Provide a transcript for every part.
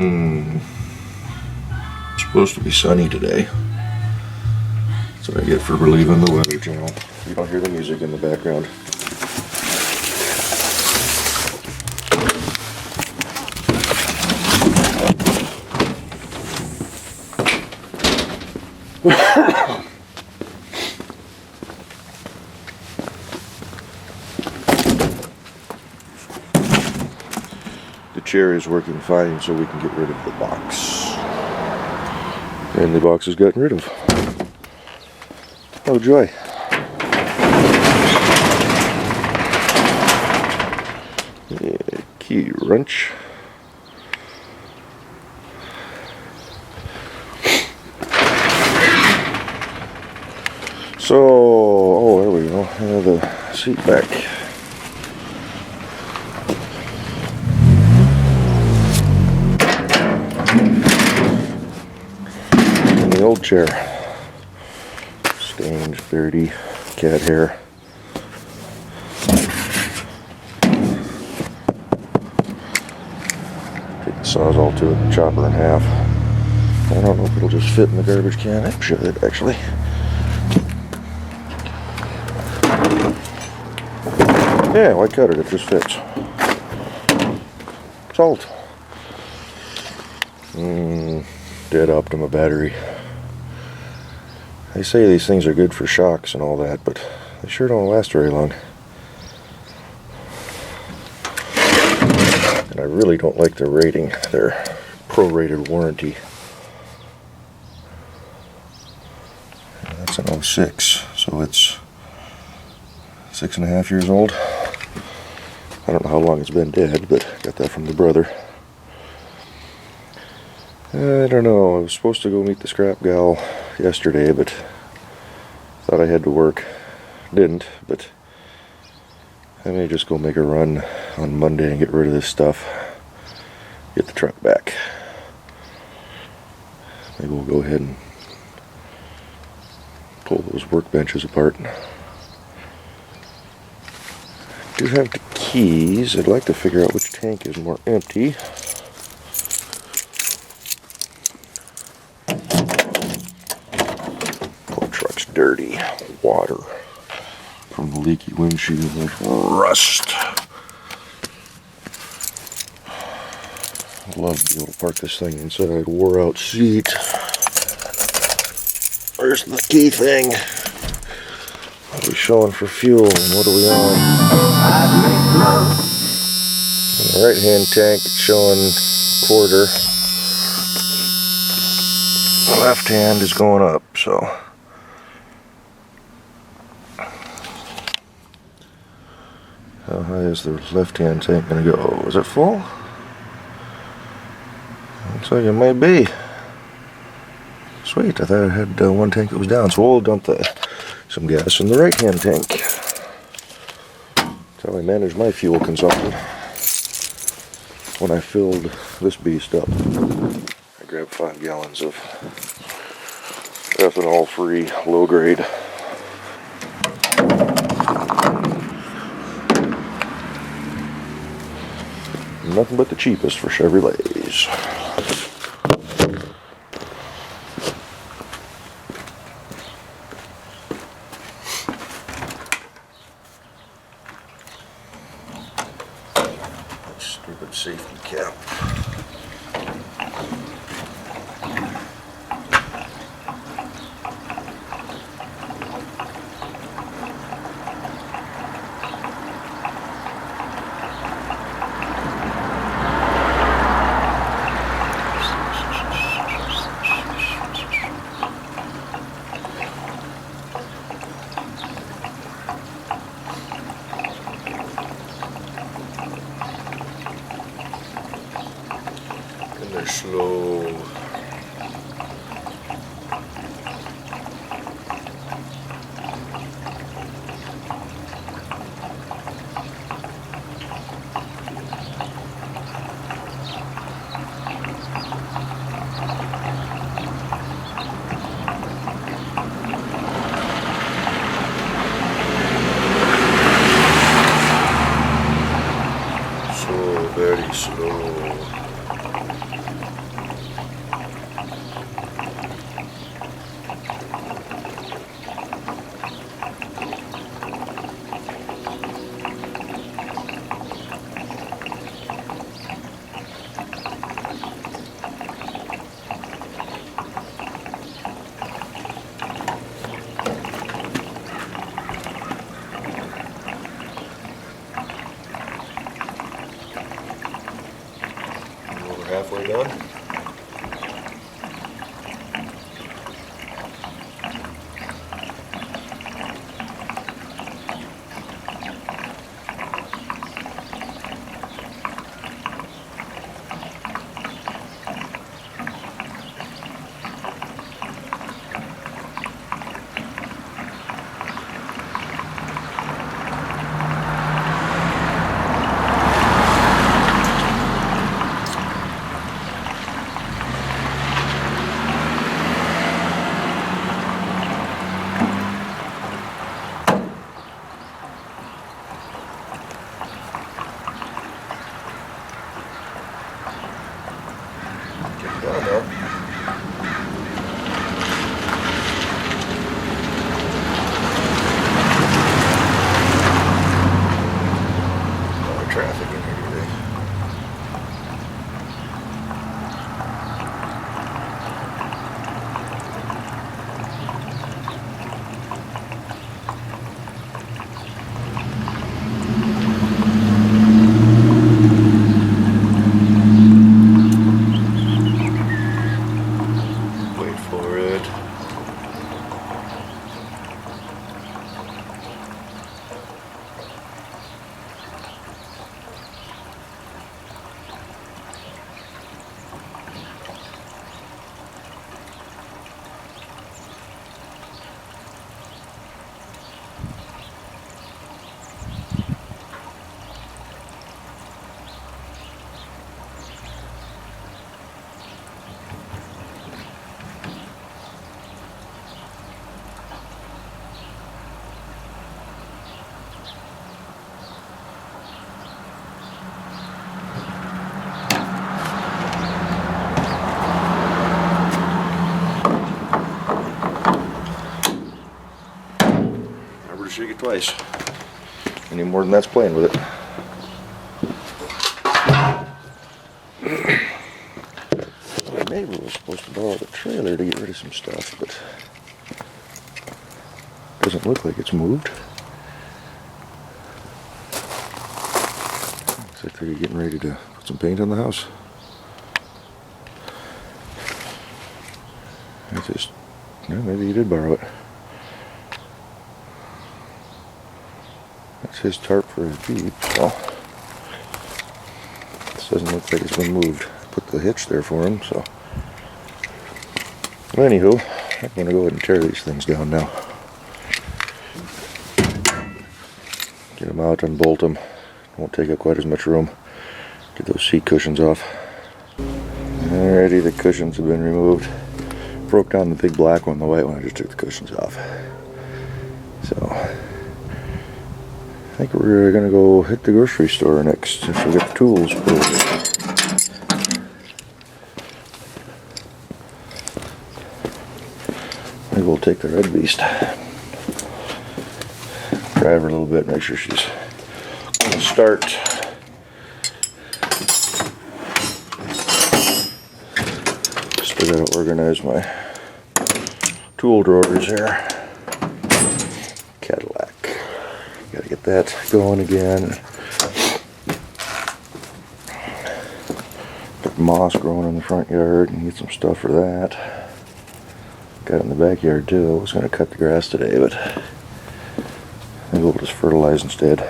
It's supposed to be sunny today. That's what I get for relieving the Weather Channel. You don't hear the music in the background. The chair is working fine, so we can get rid of the box. And the box is gotten rid of. Oh joy. Yeah, key wrench. So, oh, there we go. The seat back. And the old chair. Stained, dirty, cat hair. Take the sawzall to it and chop her in half. I don't know if it'll just fit in the garbage can. It should, actually. Yeah, why cut it? It just fits. Salt. Dead Optima battery. They say these things are good for shocks and all that, but they sure don't last very long. And I really don't like their rating, their prorated warranty. And that's an 06, so it's 6.5 years old. I don't know how long it's been dead, but I got that from the brother. I don't know, I was supposed to go meet the scrap gal yesterday, but thought I had to work. Didn't, but I may just go make a run on Monday and get rid of this stuff. Get the truck back. Maybe we'll go ahead and pull those workbenches apart. I do have the keys. I'd like to figure out which tank is more empty. Poor truck's dirty. Water from the leaky windshield, like rust. I'd love to be able to park this thing inside. Wore out seat. Where's the key thing? What are we showing for fuel and what are we on? On the right hand tank it's showing quarter. The left hand is going up, so. How high is the left hand tank going to go? Is it full? Looks like it might be. Sweet, I thought I had one tank that was down, so we'll dump some gas in the right hand tank. That's how I manage my fuel consumption. When I filled this beast up, I grabbed 5 gallons of ethanol free, low grade. Nothing but the cheapest for Chevrolets. Stupid safety cap. Finally done. Done though. A lot of traffic in here today. Wait for it. Remember to shake it twice. Any more than that's playing with it. My neighbor was supposed to borrow the trailer to get rid of some stuff, but doesn't look like it's moved. Looks like they're getting ready to put some paint on the house. That's just, yeah, maybe he did borrow it. That's his tarp for his Jeep, so this doesn't look like it's been moved. Put the hitch there for him, so. Well, anywho, I'm gonna go ahead and tear these things down now. Get them out and bolt them. Won't take up quite as much room. Get those seat cushions off. Alrighty, the cushions have been removed. Broke down the big black one, the white one, I just took the cushions off. So, I think we're gonna go hit the grocery store next if we get the tools pulled. Maybe we'll take the red beast. Drive her a little bit, make sure she's gonna start. Still gotta organize my tool drawers here. Cadillac. Gotta get that going again. Got moss growing in the front yard and get some stuff for that. Got it in the backyard too. I was gonna cut the grass today, but maybe we'll just fertilize instead.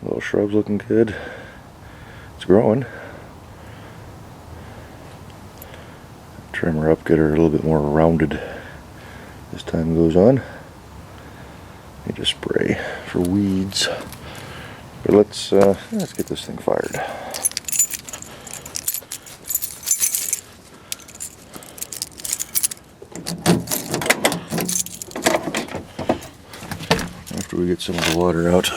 Little shrubs looking good. It's growing. Trim her up, get her a little bit more rounded as time goes on. I just spray for weeds. But let's get this thing fired. After we get some of the water out,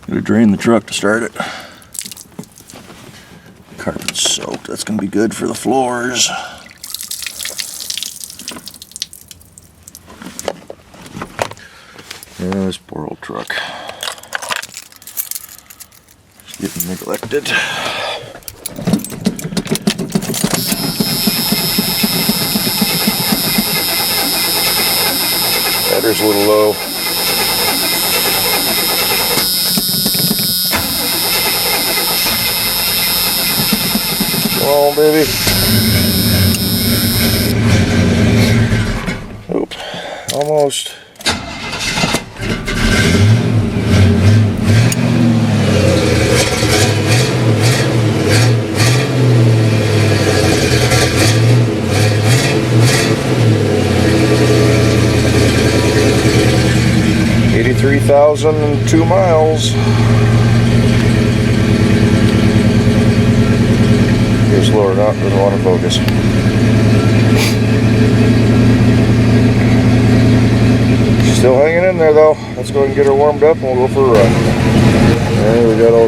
gotta drain the truck to start it. Carpet's soaked. That's gonna be good for the floors. Yeah, this poor old truck. It's getting neglected. Battery's a little low. Come on, baby. Oop, almost. $83,002 miles. Go slower, not doesn't want to focus. Still hanging in there though. Let's go ahead and get her warmed up and we'll go for a run. And we got all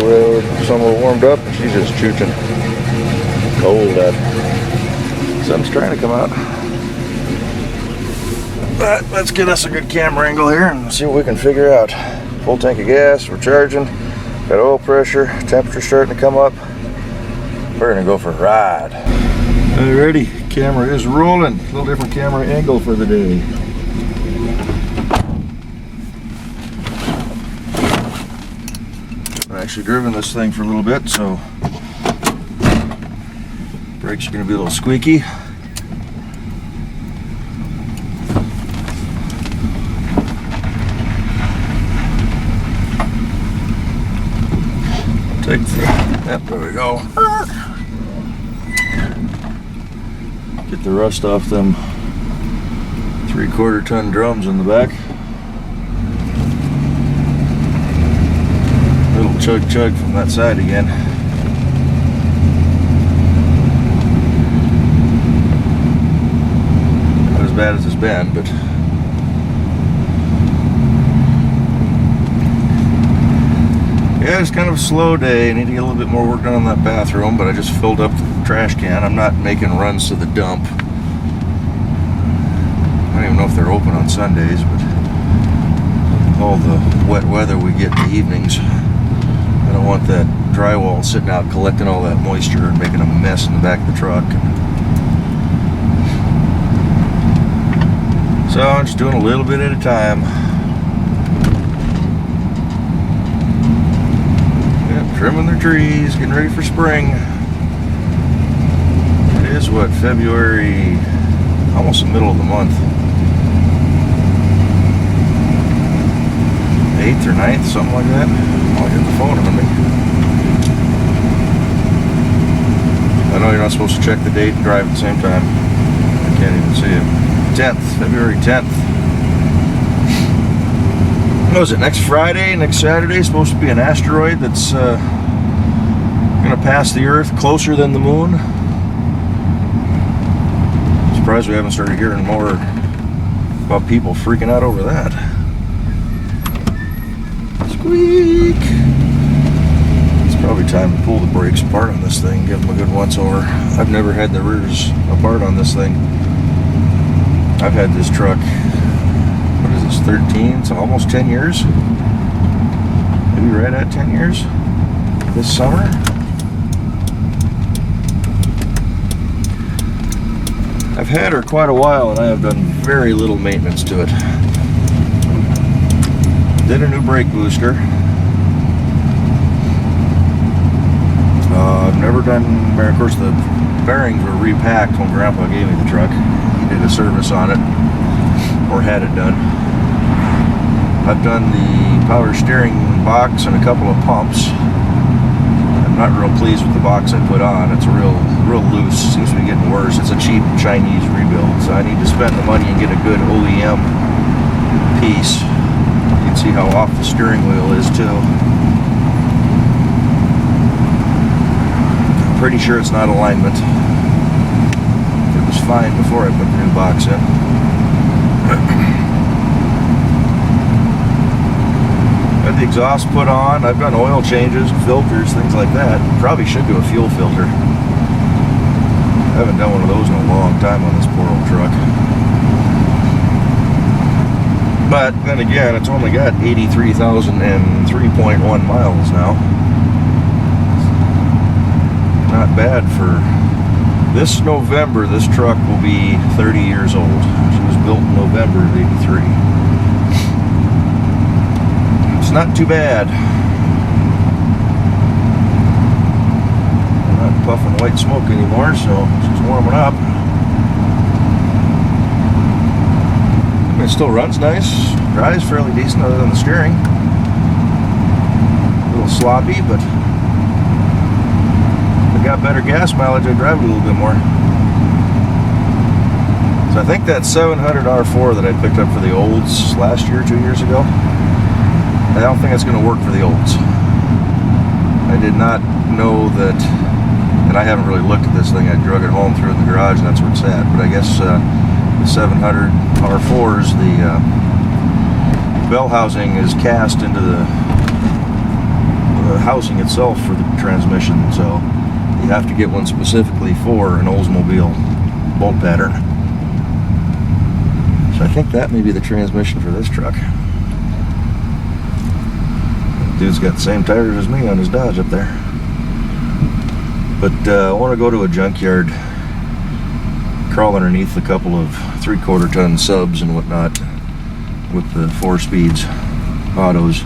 some of her warmed up. She's just chooching. Cold out. Sun's trying to come out. But let's get us a good camera angle here and see what we can figure out. Full tank of gas, we're charging, got oil pressure, temperature starting to come up. We're gonna go for a ride. Alrighty, camera is rolling. A little different camera angle for the day. I've actually driven this thing for a little bit, so brakes are gonna be a little squeaky. Take the, yep, there we go. Get the rust off them 3/4 ton drums in the back. Little chug chug from that side again. Not as bad as it's been, but yeah, it's kind of a slow day. I need to get a little bit more work done on that bathroom, but I just filled up the trash can. I'm not making runs to the dump. I don't even know if they're open on Sundays, but all the wet weather we get in the evenings, I don't want that drywall sitting out collecting all that moisture and making a mess in the back of the truck. So I'm just doing a little bit at a time. Trimming their trees, getting ready for spring. It is what, February, almost the middle of the month. 8th or 9th, something like that. I'll get the phone on me. I know you're not supposed to check the date and drive at the same time. I can't even see it. 10th, February 10th. What is it, next Friday, next Saturday, is supposed to be an asteroid that's going to pass the Earth closer than the moon. Surprised we haven't started hearing more about people freaking out over that. Squeak! It's probably time to pull the brakes apart on this thing, give them a good once over. I've never had the rears apart on this thing. I've had this truck, what is this, 13, so almost 10 years? Maybe right at 10 years this summer. I've had her quite a while and I have done very little maintenance to it. Did a new brake booster. I've never done, of course the bearings were repacked when Grandpa gave me the truck. He did a service on it, or had it done. I've done the power steering box and a couple of pumps. I'm not real pleased with the box I put on. It's real loose. Seems to be getting worse. It's a cheap Chinese rebuild, so I need to spend the money and get a good OEM piece. You can see how off the steering wheel is too. I'm pretty sure it's not alignment. It was fine before I put the new box in. Got the exhaust put on. I've done oil changes, filters, things like that. Probably should do a fuel filter. I haven't done one of those in a long time on this poor old truck. But then again, it's only got 83,003.1 miles now. Not bad for this November. This truck will be 30 years old. She was built in November of '83. Not too bad. Not puffing white smoke anymore, so she's warming up. I mean, it still runs nice, drives fairly decent other than the steering. A little sloppy, but if I got better gas mileage, I'd drive it a little bit more. So I think that 700 R4 that I picked up for the Olds last year, 2 years ago, I don't think it's going to work for the Olds. I did not know that, and I haven't really looked at this thing. I drug it home, threw it in the garage, and that's where it's at. But I guess the 700 R4s, the bell housing is cast into the housing itself for the transmission, so you have to get one specifically for an Oldsmobile bolt pattern. So I think that may be the transmission for this truck. Dude's got the same tires as me on his Dodge up there. But I want to go to a junkyard, crawl underneath a couple of 3/4 ton subs and whatnot with the 4 speeds autos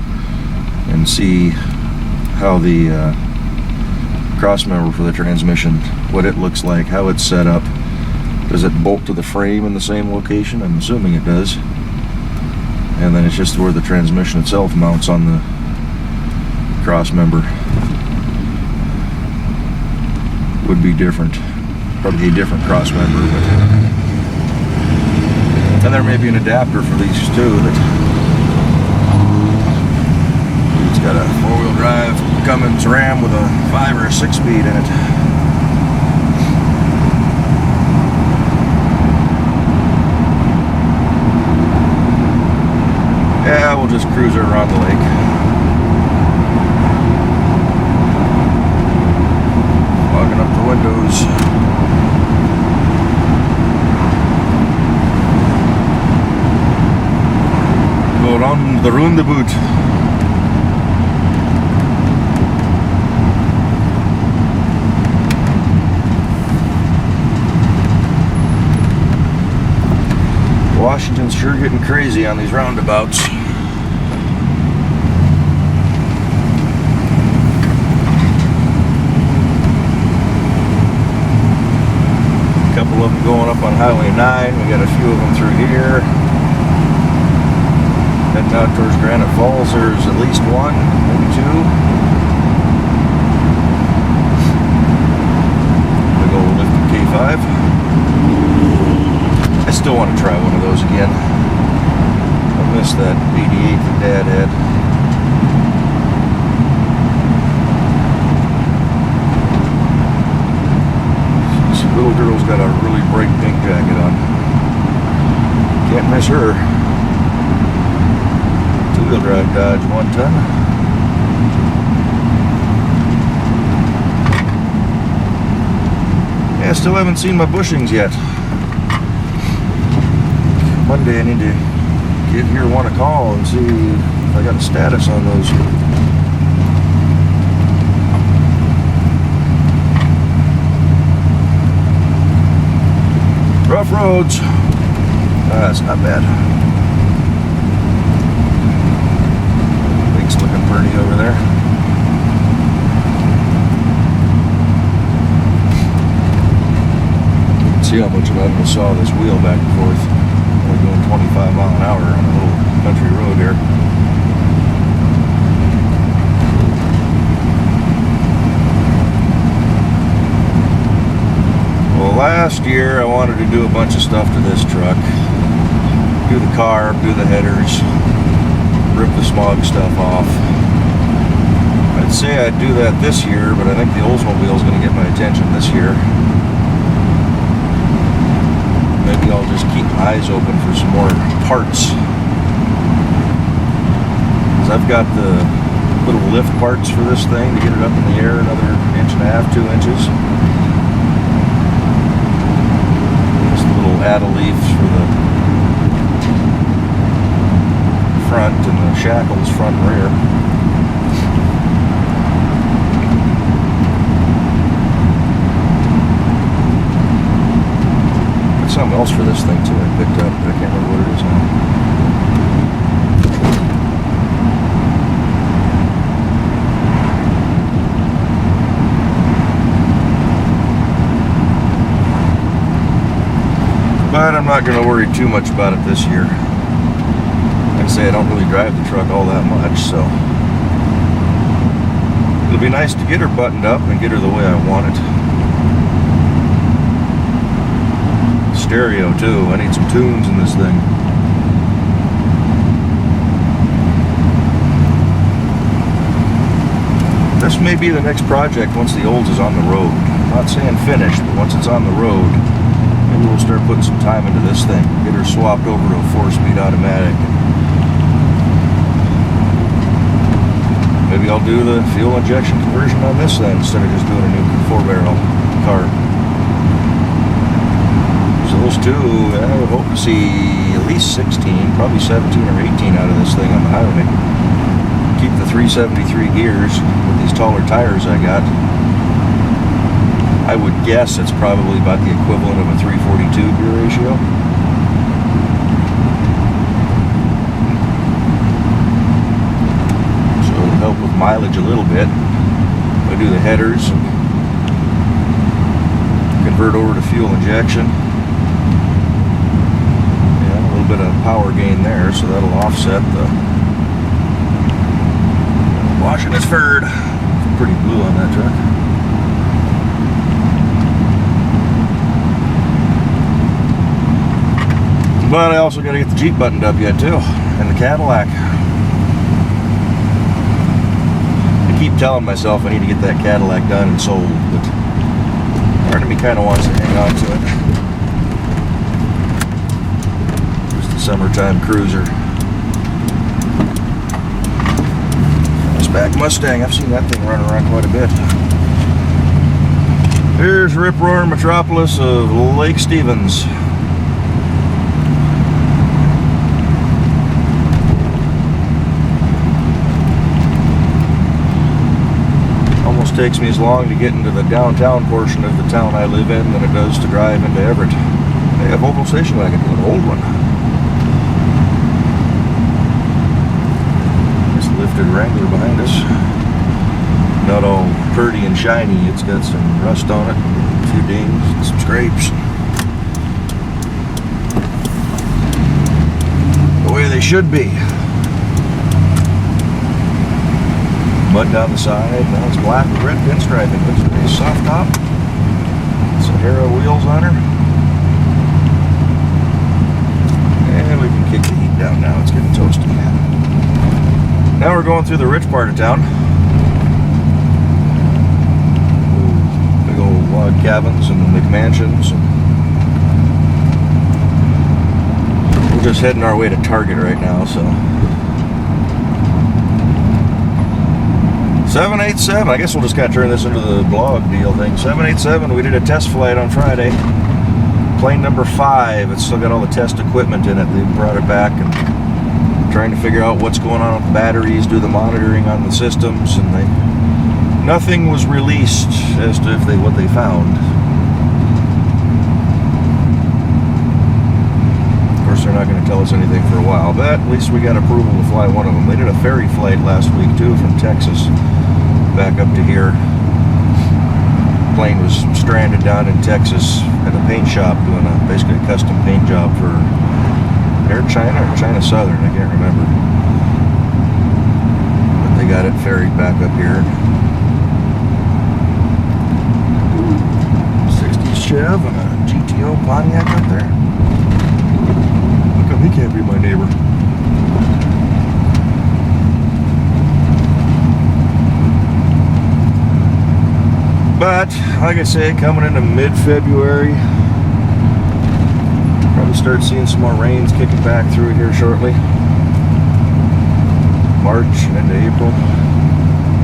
and see how the cross member for the transmission, what it looks like, how it's set up. Does it bolt to the frame in the same location? I'm assuming it does. And then it's just where the transmission itself mounts on the cross member. Would be different. Probably a different cross member, but and there may be an adapter for these too that it's got a 4-wheel drive Cummins Ram with a 5 or a 6 speed in it. Yeah, we'll just cruise her around the lake. Fogging up the windows. Go around the roundabout. Washington's sure getting crazy on these roundabouts. A couple of them going up on Highway 9. We got a few of them through here. Heading out towards Granite Falls, there's at least one, maybe 2. Big old lifted K5. I still want to try one of those again. I missed that 88 that Dad had. This little girl's got a really bright pink jacket on. Can't miss her. 2-wheel drive Dodge 1 ton. Yeah, still haven't seen my bushings yet. Monday I need to get here, want to call and see if I got a status on those. Rough roads. That's not bad. Lake's looking pretty over there. You can see how much of I saw this wheel back and forth. Only going 25 mile an hour on a little country road here. Well, last year I wanted to do a bunch of stuff to this truck. Do the carb, do the headers, rip the smog stuff off. I'd say I'd do that this year, but I think the Oldsmobile is going to get my attention this year. Maybe I'll just keep my eyes open for some more parts. Because I've got the little lift parts for this thing to get it up in the air another 1.5 2 inches. Just the little addle leaves for the front and the shackles front and rear. Something else for this thing too I picked up, but I can't remember what it is now. But I'm not going to worry too much about it this year. Like I say, I don't really drive the truck all that much, so it'll be nice to get her buttoned up and get her the way I want it. Stereo too. I need some tunes in this thing. This may be the next project once the Olds is on the road. I'm not saying finished, but once it's on the road, maybe we'll start putting some time into this thing. Get her swapped over to a 4-speed automatic. Maybe I'll do the fuel injection conversion on this then instead of just doing a new 4-barrel car. So those two, I would hope to see at least 16, probably 17 or 18 out of this thing on the highway. Keep the 373 gears with these taller tires I got. I would guess it's probably about the equivalent of a 342 gear ratio. So it'll help with mileage a little bit. If I do the headers and convert over to fuel injection. Yeah, a little bit of power gain there, so that'll offset the washing his furred. Pretty blue on that truck. But I also got to get the Jeep buttoned up yet too, and the Cadillac. I keep telling myself I need to get that Cadillac done and sold, but part of me kind of wants to hang on to it. Just a summertime cruiser. Back Mustang, I've seen that thing running around quite a bit. Here's rip-roaring metropolis of Lake Stevens. Almost takes me as long to get into the downtown portion of the town I live in than it does to drive into Everett. They have Volvo station wagon, an old one. Lifted Wrangler behind us. Not all pretty and shiny. It's got some rust on it, a few dings, and some scrapes. The way they should be. Mud down the side. Now it's black with red pinstriping. Looks like a soft top. Sahara wheels on her. And we can kick the heat down now. It's getting toasty. Now we're going through the rich part of town. Big old log cabins and McMansions. We're just heading our way to Target right now, so. 787, I guess we'll just kind of turn this into the blog deal thing. 787, we did a test flight on Friday. Plane number 5, it's still got all the test equipment in it. They brought it back and trying to figure out what's going on with the batteries, do the monitoring on the systems, and nothing was released as to what they found. Of course, they're not going to tell us anything for a while, but at least we got approval to fly one of them. They did a ferry flight last week too from Texas back up to here. The plane was stranded down in Texas at a paint shop doing basically a custom paint job for Air China or China Southern, I can't remember. But they got it ferried back up here. 60s Chev and a GTO Pontiac up there. How come he can't be my neighbor? But, like I say, coming into mid-February, probably start seeing some more rains kicking back through here shortly. March and into April.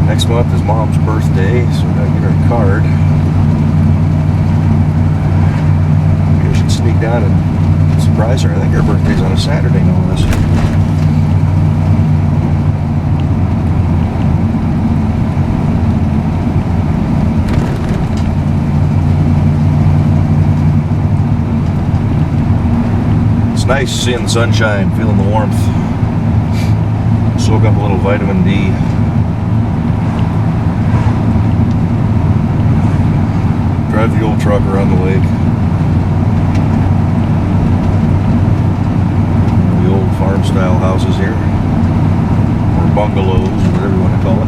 Next month is Mom's birthday, so we gotta get her a card. Maybe I should sneak down and surprise her. I think her birthday's on a Saturday, no less. It's nice seeing the sunshine, feeling the warmth. Soak up a little vitamin D. Drive the old truck around the lake. houses here, or bungalows, whatever you want to call it.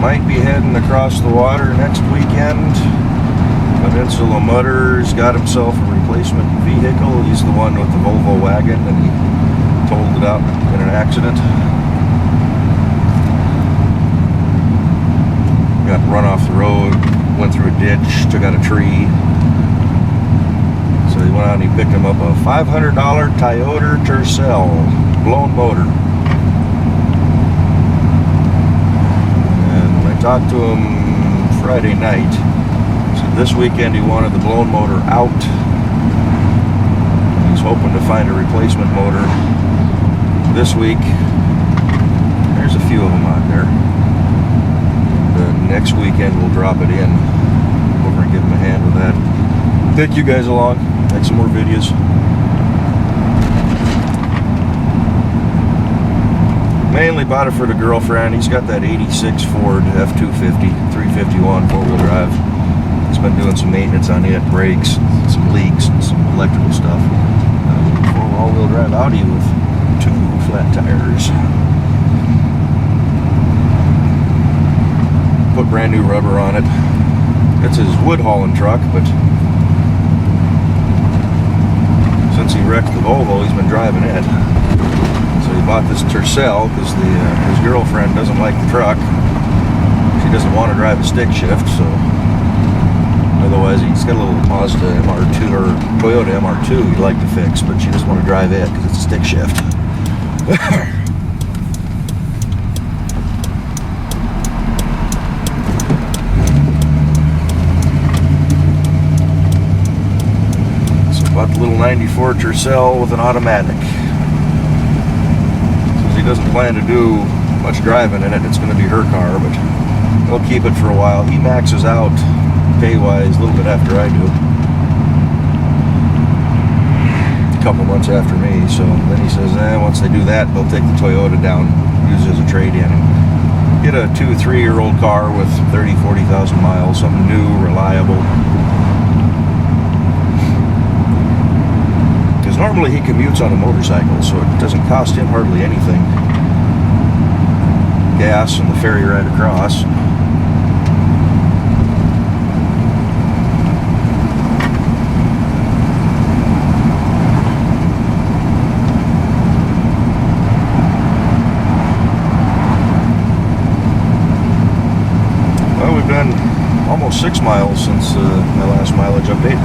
Might be heading across the water next weekend. Peninsula Mudder's got himself a replacement vehicle. He's the one with the Volvo wagon, and he totaled it out in an accident. Got run off the road, went through a ditch, took out a tree. So he went out and he picked him up a $500 Toyota Tercel, blown motor. Talked to him Friday night. So this weekend he wanted the blown motor out. He's hoping to find a replacement motor this week. There's a few of them out there. The next weekend we'll drop it in over and give him a hand with that. Take you guys along, make some more videos. Mainly bought it for the girlfriend. He's got that 86 Ford F-250, 351 four-wheel drive. He's been doing some maintenance on it, brakes, some leaks, and some electrical stuff. All-wheel drive Audi with 2 flat tires. Put brand new rubber on it. It's his wood hauling truck, but since he wrecked the Volvo, he's been driving it. So he bought this Tercel because his girlfriend doesn't like the truck. She doesn't want to drive a stick shift, so otherwise he's got a little Mazda MR2 or Toyota MR2 he'd like to fix, but she doesn't want to drive it because it's a stick shift. So bought the little 94 Tercel with an automatic. He doesn't plan to do much driving in it. It's going to be her car, but he'll keep it for a while. He maxes out pay-wise a little bit after I do. A couple months after me. So then he says, once they do that, they'll take the Toyota down, use it as a trade-in. Get a 2 or 3-year-old car with 30,000, 40,000 miles, something new, reliable. Normally he commutes on a motorcycle, so it doesn't cost him hardly anything. Gas and the ferry ride across. Well, we've done almost 6 miles since my last mileage update.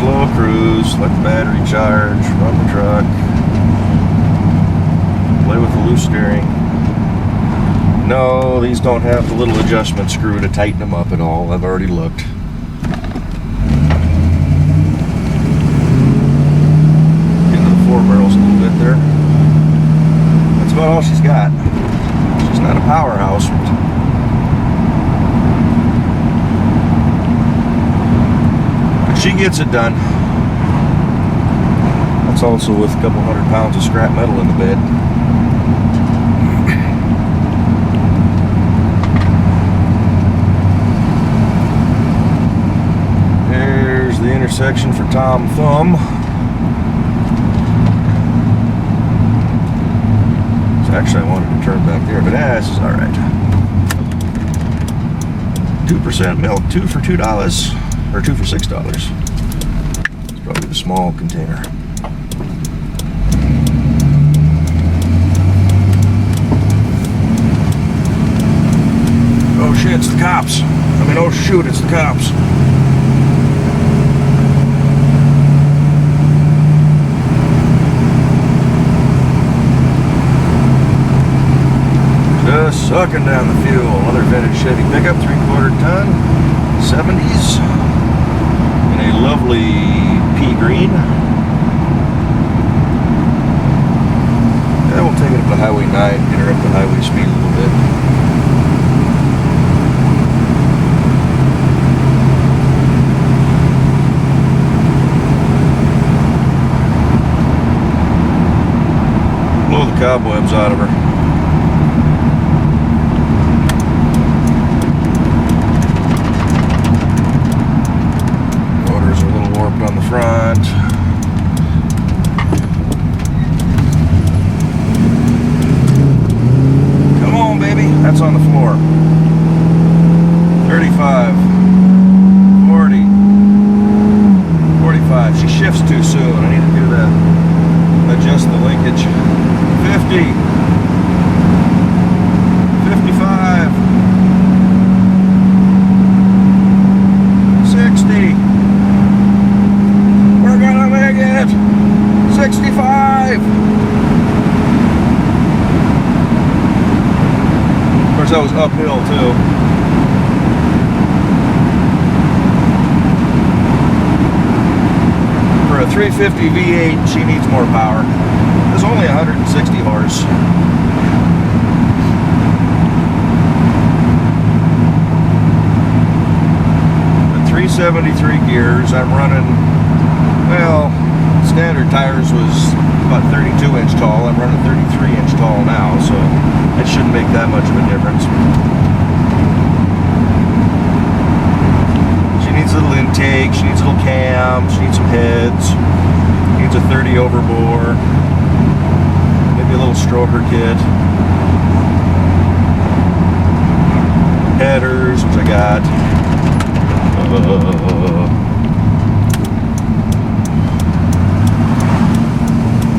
Slow cruise, let the battery charge, run the truck, play with the loose steering. No, these don't have the little adjustment screw to tighten them up at all. I've already looked. Getting to the 4 barrels a little bit there. That's about all she's got. She's not a powerhouse, but she gets it done. That's also with a couple 100 pounds of scrap metal in the bed. There's the intersection for Tom Thumb. So actually I wanted to turn back there, but this is alright. 2% milk, 2 for $2. Or 2 for $6. It's probably the small container. Oh shit, it's the cops. I mean, oh shoot, it's the cops. Just sucking down the fuel. Another vintage Chevy pickup, 3/4 ton, 70s. In a lovely pea green. Yeah, we'll take it up to Highway 9, get her up to highway speed a little bit. cobwebs out of her. Rotors are a little warped on the front. Come on, baby. That's on the floor. 35. 40. 45. She shifts too soon. I need to do that. Adjust the linkage. 50. 55. 60. We're gonna make it. 65. Of course, that was uphill too. For a 350 V8, she needs more power. There's only 160 horse. At 373 gears, I'm running, well, standard tires was about 32-inch tall. I'm running 33-inch tall now, so it shouldn't make that much of a difference. She needs a little intake, she needs a little cam, she needs some heads, she needs a 30 overbore, maybe a little stroker kit, headers, which I got.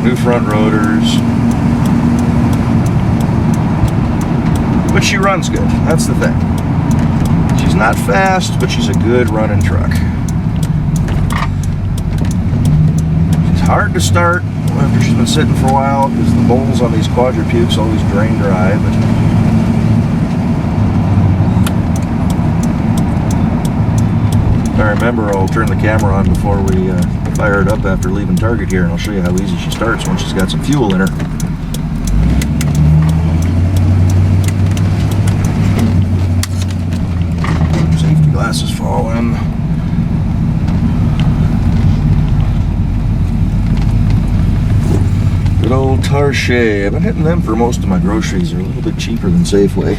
New front rotors. But she runs good, that's the thing. She's not fast, but she's a good running truck. She's hard to start after she's been sitting for a while because the bowls on these quadrupukes always drain dry, but if I remember, I'll turn the camera on before we fire it up after leaving Target here, and I'll show you how easy she starts when she's got some fuel in her. Safety glasses fall in. Good old Tarche. I've been hitting them for most of my groceries. They're a little bit cheaper than Safeway.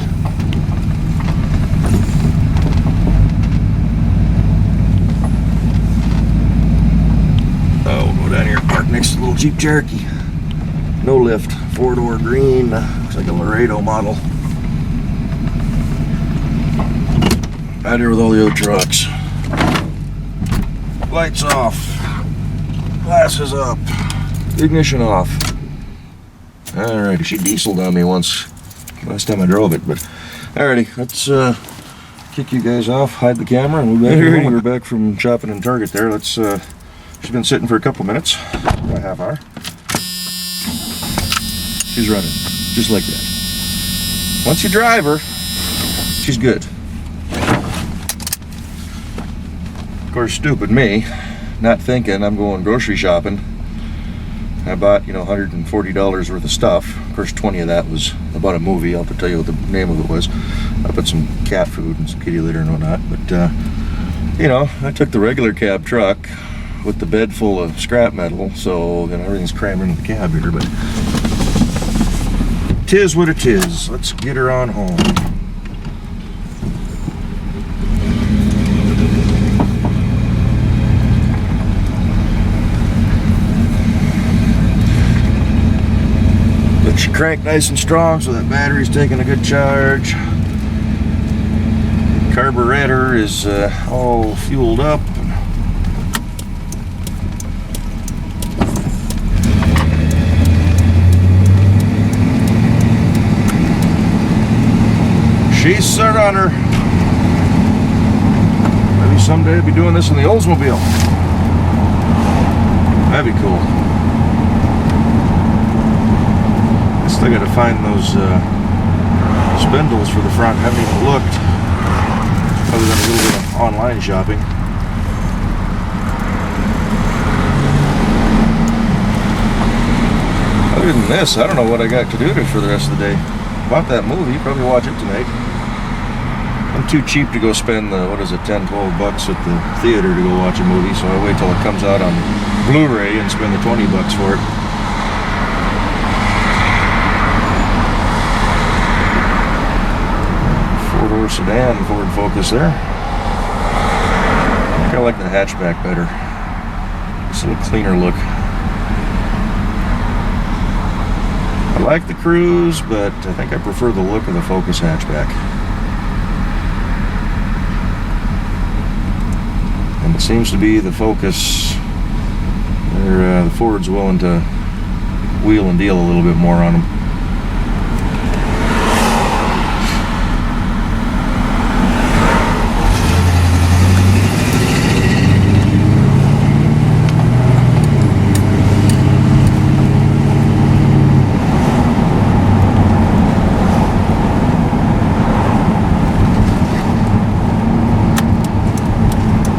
Next to the little Jeep Cherokee. No lift. 4-door green. Looks like a Laredo model. Out here with all the other trucks. Lights off. Glasses up. Ignition off. Alrighty. She dieseled on me once. Last time I drove it, but alrighty. Let's kick you guys off. Hide the camera and we'll be back here when we're back from shopping in Target there. Let's she's been sitting for a couple minutes, about a half hour. She's running, just like that. Once you drive her, she's good. Of course, stupid me, not thinking I'm going grocery shopping. I bought, $140 worth of stuff. Of course, 20 of that was about a movie. I'll have to tell you what the name of it was. I put some cat food and some kitty litter and whatnot. But, I took the regular cab truck with the bed full of scrap metal, so everything's crammed into the cab here, but tis what it is. Let's get her on home. But she cranked nice and strong, so that battery's taking a good charge. Carburetor is all fueled up. She's a runner. Maybe someday I'll be doing this in the Oldsmobile. That'd be cool. I still gotta find those spindles for the front. I haven't even looked, other than a little bit of online shopping. Other than this, I don't know what I got to do for the rest of the day. Bought that movie, probably watch it tonight. I'm too cheap to go spend the, $10, $12 at the theater to go watch a movie, so I wait till it comes out on Blu-ray and spend the $20 for it. four-door sedan Ford Focus there. I think I like the hatchback better. It's a little cleaner look. I like the Cruise, but I think I prefer the look of the Focus hatchback. And it seems to be the Focus, the Ford's willing to wheel and deal a little bit more on them.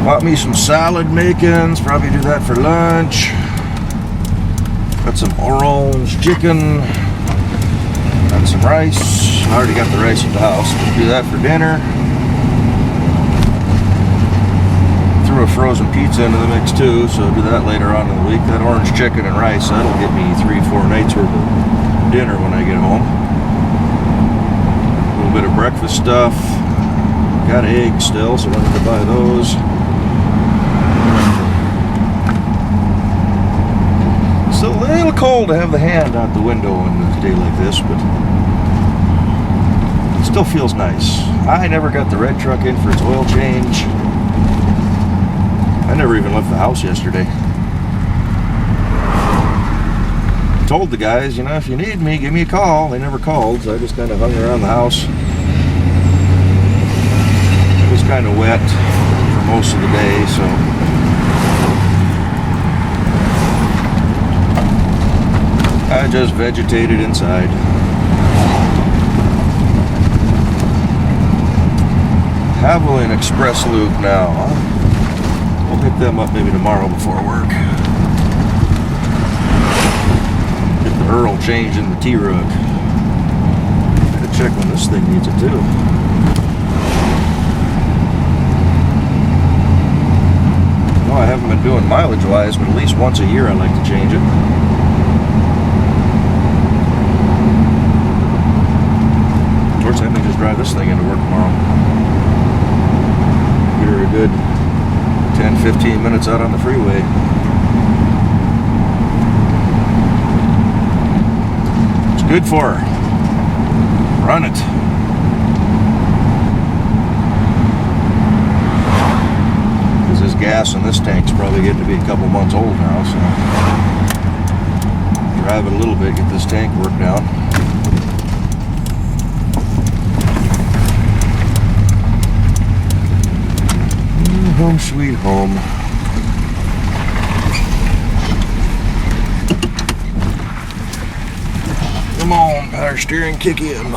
Bought me some salad makings, probably do that for lunch. Got some orange chicken and some rice. I already got the rice at the house. Do that for dinner. Threw a frozen pizza into the mix too, so do that later on in the week. That orange chicken and rice, that'll get me 3-4 nights worth of dinner when I get home. A little bit of breakfast stuff. Got eggs still, so I don't have to buy those. It's a little cold to have the hand out the window on a day like this, but it still feels nice. I never got the red truck in for its oil change. I never even left the house yesterday. Told the guys, you know, if you need me, give me a call. They never called, so I just kind of hung around the house. It was kind of wet for most of the day, so I just vegetated inside. Haviland Express Loop now. We'll pick them up maybe tomorrow before work. Get the Earl changed in the T-Rug. Gotta check when this thing needs it too. Well, I haven't been doing mileage-wise, but at least once a year I like to change it. Of course, I may just drive this thing into work tomorrow. Get her a good 10-15 minutes out on the freeway. It's good for her. Run it. Because this gas in this tank's probably getting to be a couple months old now, so drive it a little bit, get this tank worked out. Home sweet home. Come on, power steering, kick in.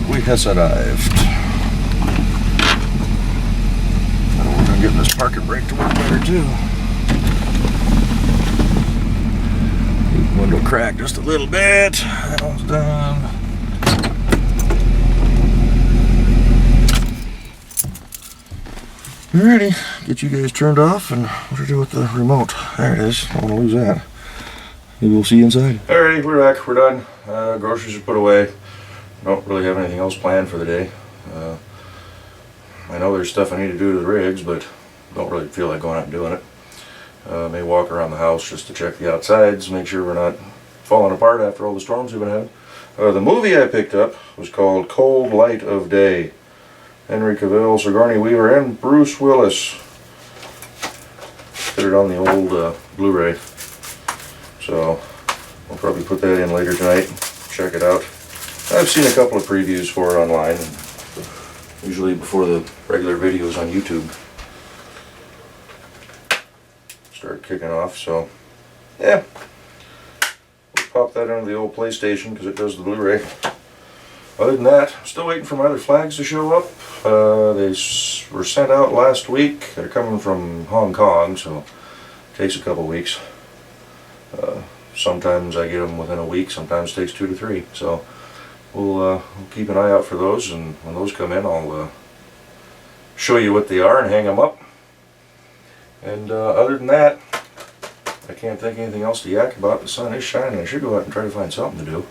We has arrived. Getting this parking brake to work better too. Window cracked just a little bit. That one's done. Alrighty, get you guys turned off, and what to do with the remote? There it is. I don't want to lose that. Maybe we'll see you inside. Alrighty, we're back. We're done. Groceries are put away. Don't really have anything else planned for the day. I know there's stuff I need to do to the rigs, but don't really feel like going out and doing it. May walk around the house just to check the outsides, make sure we're not falling apart after all the storms we've been having. The movie I picked up was called Cold Light of Day. Henry Cavill, Sigourney Weaver, and Bruce Willis. Put it on the old Blu-ray. So I'll probably put that in later tonight. Check it out. I've seen a couple of previews for it online. Usually before the regular videos on YouTube start kicking off, so yeah, we'll pop that into the old PlayStation because it does the Blu-ray. Other than that, I'm still waiting for my other flags to show up. They were sent out last week. They're coming from Hong Kong, so it takes a couple weeks. Sometimes I get them within a week, sometimes it takes 2 to 3, so we'll keep an eye out for those, and when those come in, I'll show you what they are and hang them up. And other than that, I can't think of anything else to yak about. The sun is shining. I should go out and try to find something to do.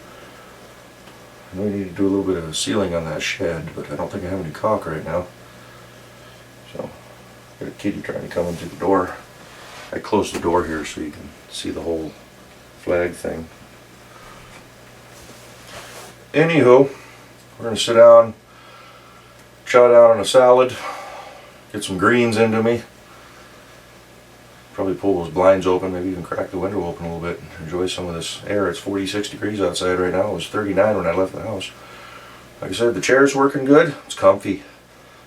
I know we need to do a little bit of sealing on that shed, but I don't think I have any caulk right now. So, got a kitty trying to come in through the door. I closed the door here so you can see the whole flag thing. Anywho, we're going to sit down, chow down on a salad, get some greens into me. Probably pull those blinds open, maybe even crack the window open a little bit and enjoy some of this air. It's 46 degrees outside right now. It was 39 when I left the house. Like I said, the chair's working good. It's comfy.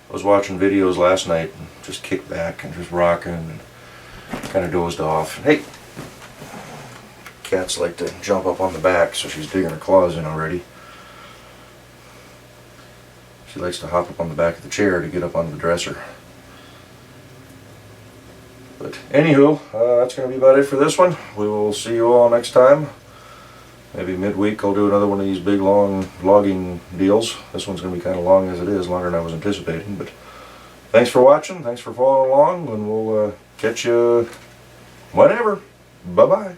I was watching videos last night and just kicked back and just rocking and kind of dozed off. Hey! Cats like to jump up on the back, so she's digging her claws in already. She likes to hop up on the back of the chair to get up onto the dresser. But anywho, that's going to be about it for this one. We will see you all next time. Maybe midweek I'll do another one of these big long logging deals. This one's going to be kind of long as it is, longer than I was anticipating. But thanks for watching, thanks for following along, and we'll catch you whenever. Bye-bye.